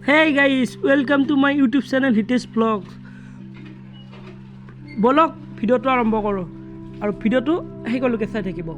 Hey guys, welcome to my YouTube channel Hitesh Vlogs. বলক ভিডিঅ'টো আৰম্ভ কৰোঁ আৰু ভিডিঅ'টো সকলোকে চাই থাকিব।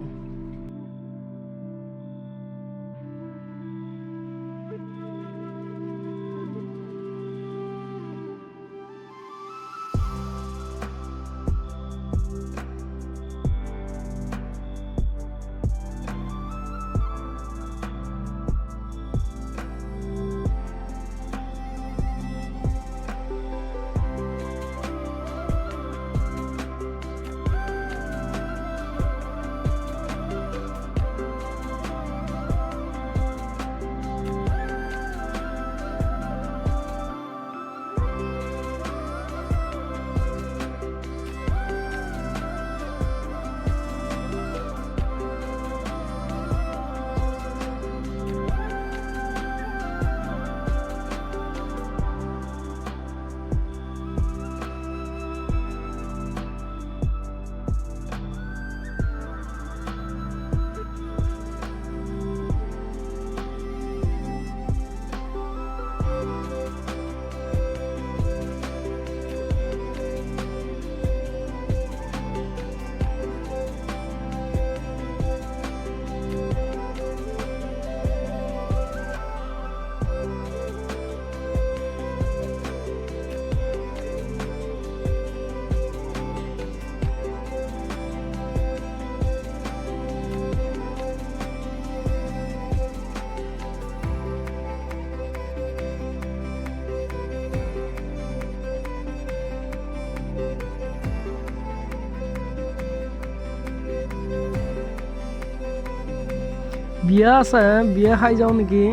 বিয়া আছে, বিয়া খাই যাওঁ নেকি?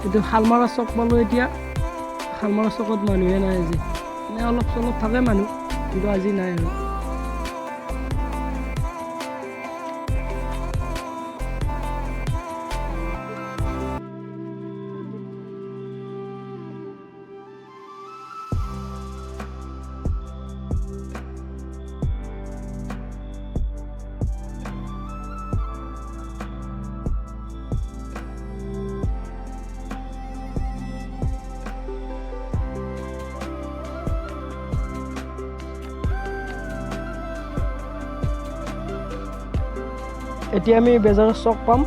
এইটো শালমাৰা চক পালোঁ এতিয়া। শালমাৰা চকত মানুহে নাই আজি, এনে অলপ চলপ থাকে মানুহ, কিন্তু আজি নাই আৰু। এতিয়া আমি বেজাৰ চক পাম।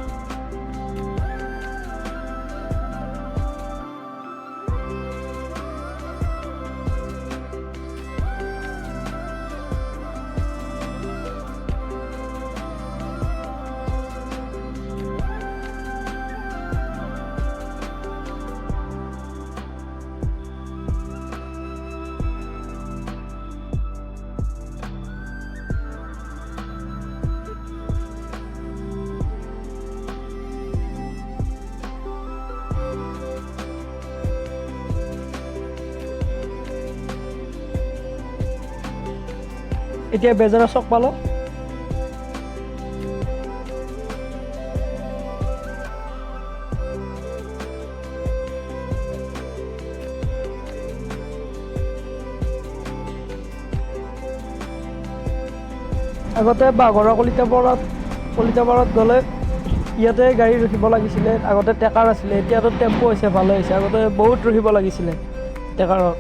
এতিয়া বেজাৰ চক পালোঁ। আগতে বাঘৰা কলিতাপাৰত গ'লে ইয়াতে গাড়ী ৰখিব লাগিছিলে। আগতে ট্ৰেকাৰ আছিলে, এতিয়াতো টেম্পো হৈছে, ভালে হৈছে। আগতে বহুত ৰখিব লাগিছিলে ট্ৰেকাৰত।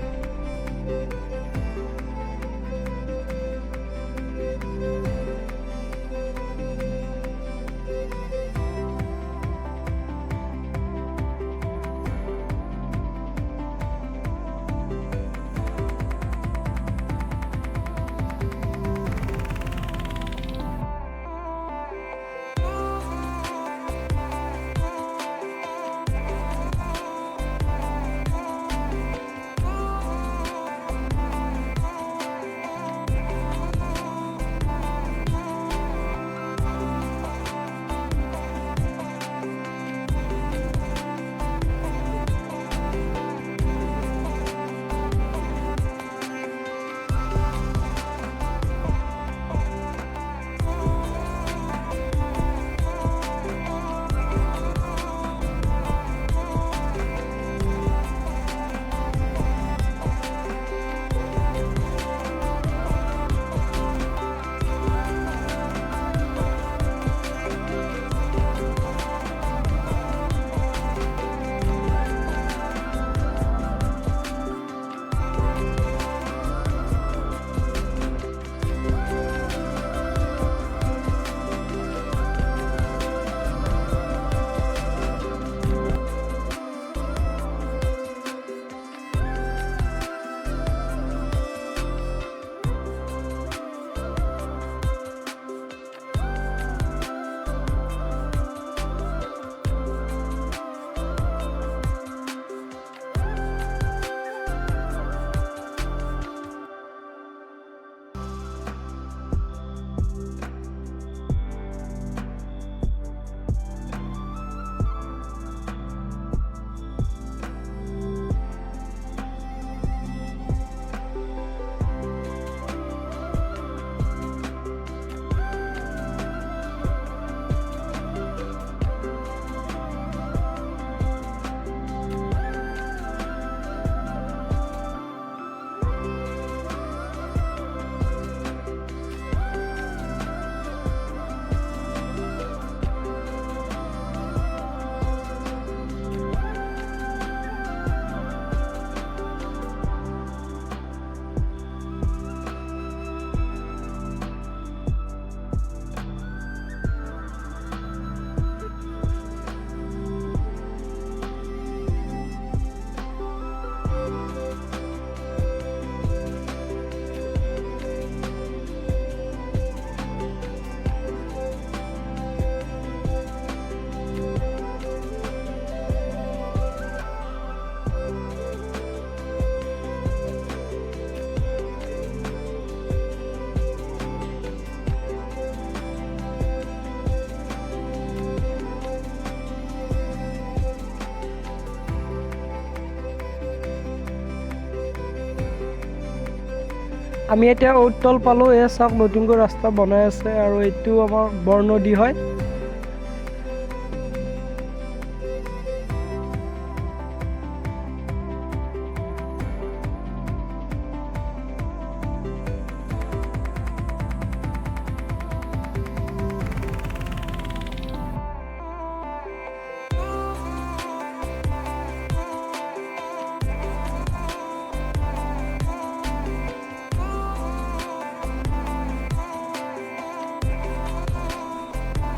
আমি এতিয়া উত্তল পালোঁ। এয়া চাওক নতুনকৈ ৰাস্তা বনাই আছে আৰু এইটো আমাৰ বৰনদী হয়।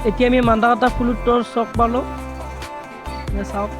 এতিয়া আমি মান্দাকাটা ফুলুতৰ চক পালোঁ। চাওক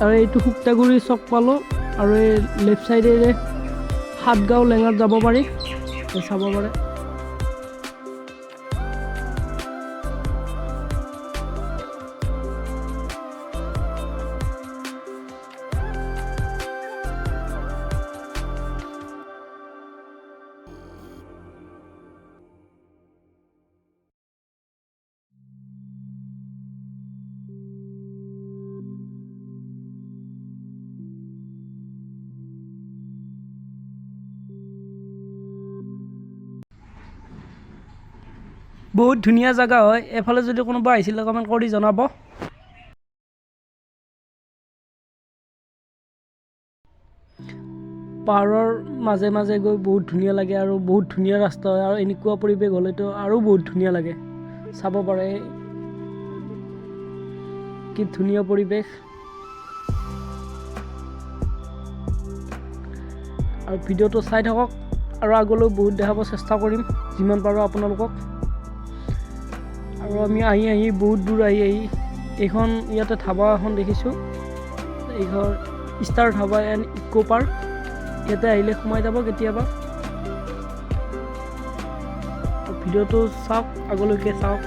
আৰু এইটো শুক্তাগুৰি চক পালোঁ আৰু এই লেফ্ট চাইডেৰে সাতগাঁও লেঙাত যাব পাৰি, চাব পাৰে। বহুত ধুনীয়া জেগা হয়। এফালে যদি কোনোবা আহিছিলে কমেণ্ট কৰি জনাব। পাহাৰৰ মাজে মাজে গৈ বহুত ধুনীয়া লাগে আৰু বহুত ধুনীয়া ৰাস্তা হয় আৰু এনেকুৱা পৰিৱেশ হ'লেতো আৰু বহুত ধুনীয়া লাগে। চাব পাৰে কি ধুনীয়া পৰিৱেশ। আৰু ভিডিঅ'টো চাই থাকক আৰু আগলৈ বহুত দেখাব চেষ্টা কৰিম যিমান পাৰোঁ আপোনালোকক। আৰু আমি আহি বহুত দূৰ আহি এইখন ইয়াতে ধাবা এখন দেখিছোঁ, এইখন star dhaba and eco' park. ইয়াতে আহিলে সোমাই যাব কেতিয়াবা। ভিডিঅ'টো চাওক, আগলৈকে চাওক।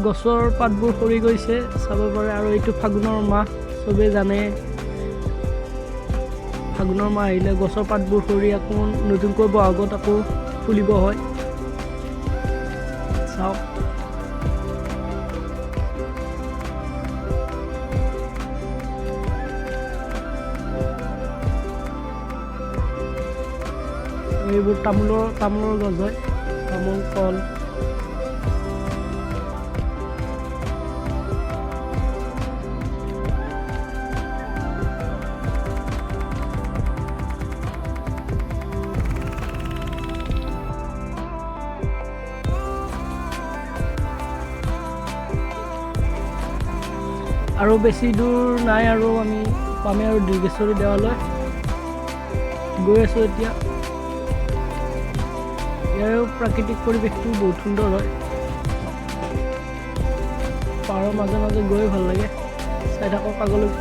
গছৰ পাতবোৰ সৰি গৈছে, চাব পাৰে। আৰু এইটো ফাগুনৰ মাহ, চবেই জানে ফাগুনৰ মাহ আহিলে গছৰ পাতবোৰ সৰি আকৌ নতুনকৈ বহাগত আকৌ ফুলিব হয়। চাওক এইবোৰ তামোলৰ গছ হয়, তামোল কল। আৰু বেছি দূৰ নাই আৰু আমি পামেই আৰু দীৰ্ঘেশ্বৰী দেৱালয়। গৈ আছোঁ এতিয়া। ইয়াৰো প্ৰাকৃতিক পৰিৱেশটো বহুত সুন্দৰ হয়। পাহাৰৰ মাজে মাজে গৈ ভাল লাগে। চাই থাকক আগলৈ।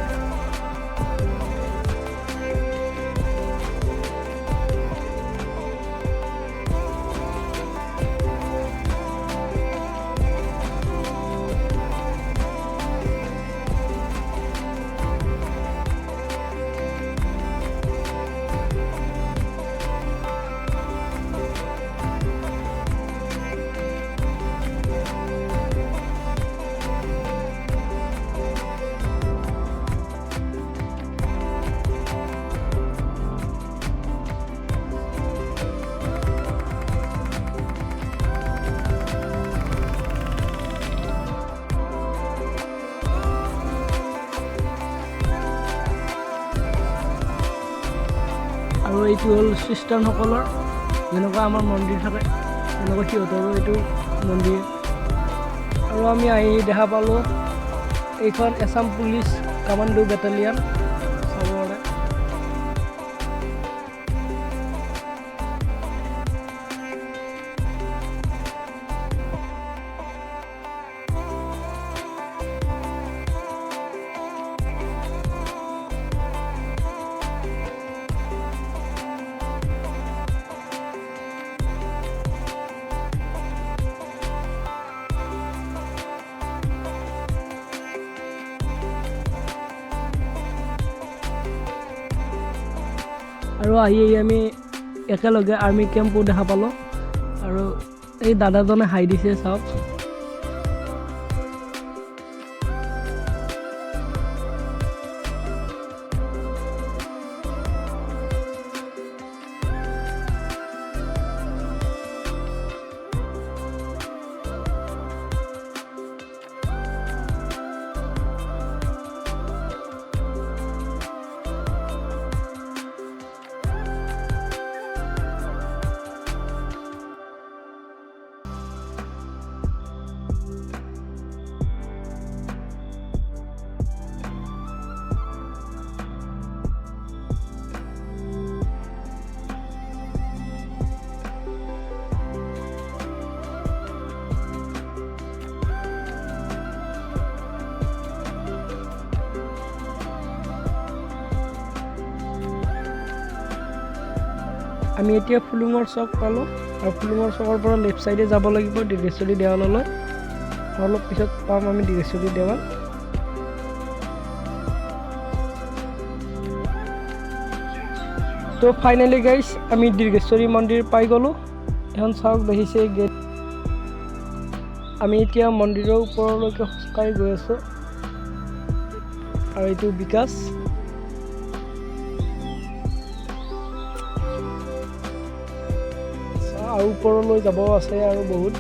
আৰু এইটো হ'ল খ্ৰীষ্টানসকলৰ, যেনেকুৱা আমাৰ মন্দিৰ থাকে তেনেকুৱা সিহঁতৰো এইটো মন্দিৰ। আৰু আমি আহি দেখা পালোঁ এইখন এছাম পুলিচ কামাণ্ডো বেটেলিয়ান চাব পাৰে। আৰু আহি আমি একেলগে আৰ্মি কেম্পো দেখা পালোঁ। আৰু এই দাদাজনে হাই দিছে চাওক। আমি এতিয়া ফুলুঙৰ চক পালোঁ, আৰু ফুলুঙৰ চকৰ পৰা লেফ্ট চাইডে যাব লাগিব ডিগেশ্বৰী দেৱাললৈ। অলপ পিছত পাম আমি ডিগেশ্বৰী দেৱাল। তো ফাইনেলি গাইজ আমি ডিগেশ্বৰী মন্দিৰ পাই গ'লোঁ। এখন চাওক দেখিছে গেট। আমি এতিয়া মন্দিৰৰ ওপৰলৈকে খোজকাঢ়ি গৈ আছোঁ, আৰু এইটো বিকাশ। আৰু ওপৰলৈ যাব আছে আৰু বহুত।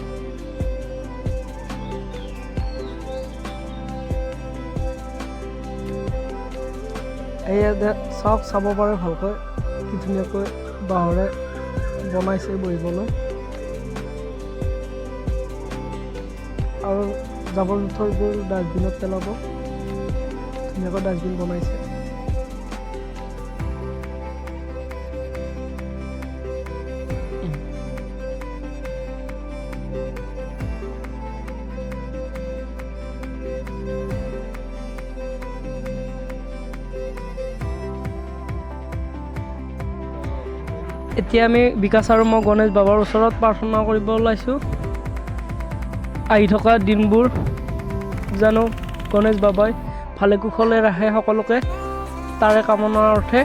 এয়া চাওক, চাব পাৰে ভালকৈ কি ধুনীয়াকৈ বাঁহৰে বনাইছে বহিবলৈ। আৰু জাবৰ জোঁথৰবোৰ ডাষ্টবিনত পেলাব, ধুনীয়াকৈ ডাষ্টবিন বনাইছে। এতিয়া আমি বিকাশ আৰু মই গণেশ বাবাৰ ওচৰত প্ৰাৰ্থনা কৰিব ওলাইছোঁ। আহি থকা দিনবোৰ জানো গণেশ বাবাই ভালে কুশলে ৰাখে সকলোকে, তাৰে কামনাৰ অৰ্থে।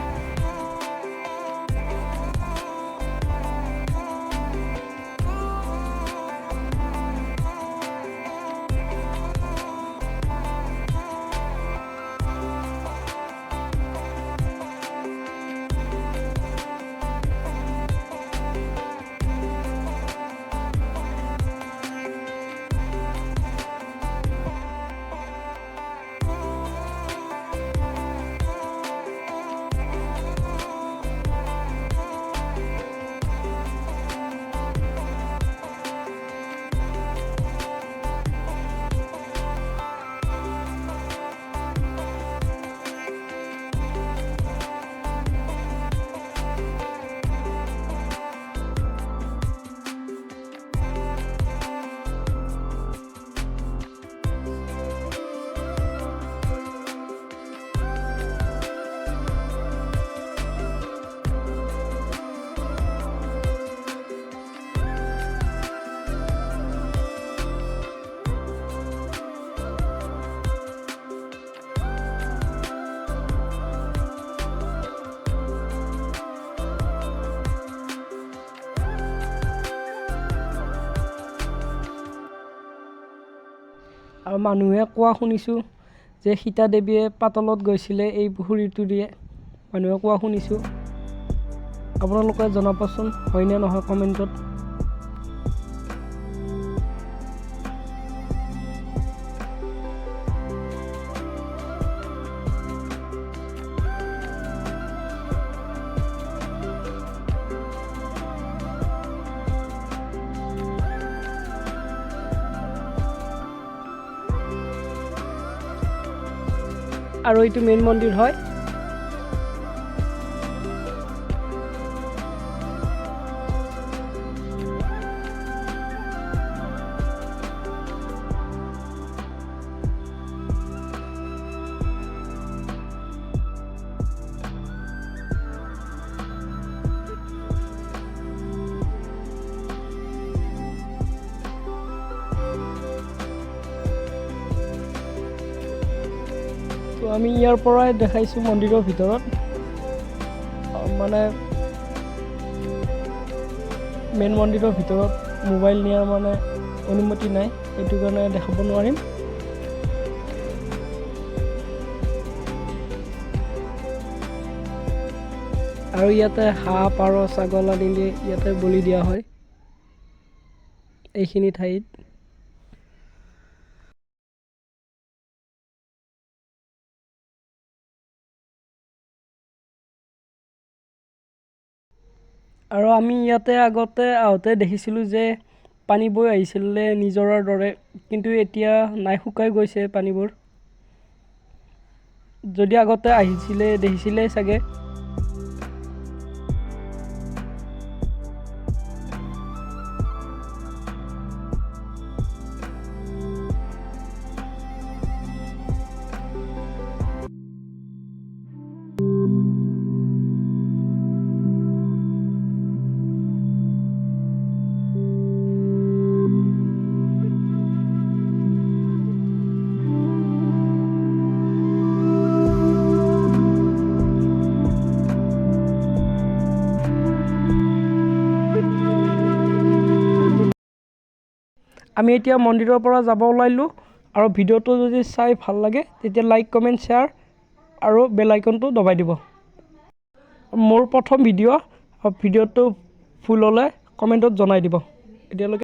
আৰু মানুহে কোৱা শুনিছোঁ যে সীতা দেৱীয়ে পাতলত গৈছিলে এই পুখুৰীটো দিয়ে, মানুহে কোৱা শুনিছোঁ। আপোনালোকে জনাবচোন হয়নে নহয় কমেণ্টত। আৰু এইটো মেইন মন্দিৰ হয়। তো আমি ইয়াৰ পৰাই দেখাইছোঁ মন্দিৰৰ ভিতৰত, মানে মেইন মন্দিৰৰ ভিতৰত মোবাইল নিয়াৰ মানে অনুমতি নাই, সেইটো কাৰণে দেখাব নোৱাৰিম। আৰু ইয়াতে হাঁহ, পাৰ, ছাগল আদি ইয়াতে বলি দিয়া হয় এইখিনি ঠাইত। আৰু আমি ইয়াতে আগতে আহোঁতে দেখিছিলোঁ যে পানী বৈ আহিছিলে নিজৰাৰ দৰে, কিন্তু এতিয়া নাই, শুকাই গৈছে পানীবোৰ। যদি আগতে আহিছিলে দেখিছিলে চাগে। আমি এতিয়া মন্দিৰৰ পৰা যাব ওলাইলোঁ, আৰু ভিডিঅ'টো যদি চাই ভাল লাগে তেতিয়া লাইক, কমেণ্ট, শ্বেয়াৰ আৰু বেল আইকনটো দবাই দিব। মোৰ প্ৰথম ভিডিঅ'টো ভুল হ'লে কমেণ্টত জনাই দিব। এতিয়ালৈকে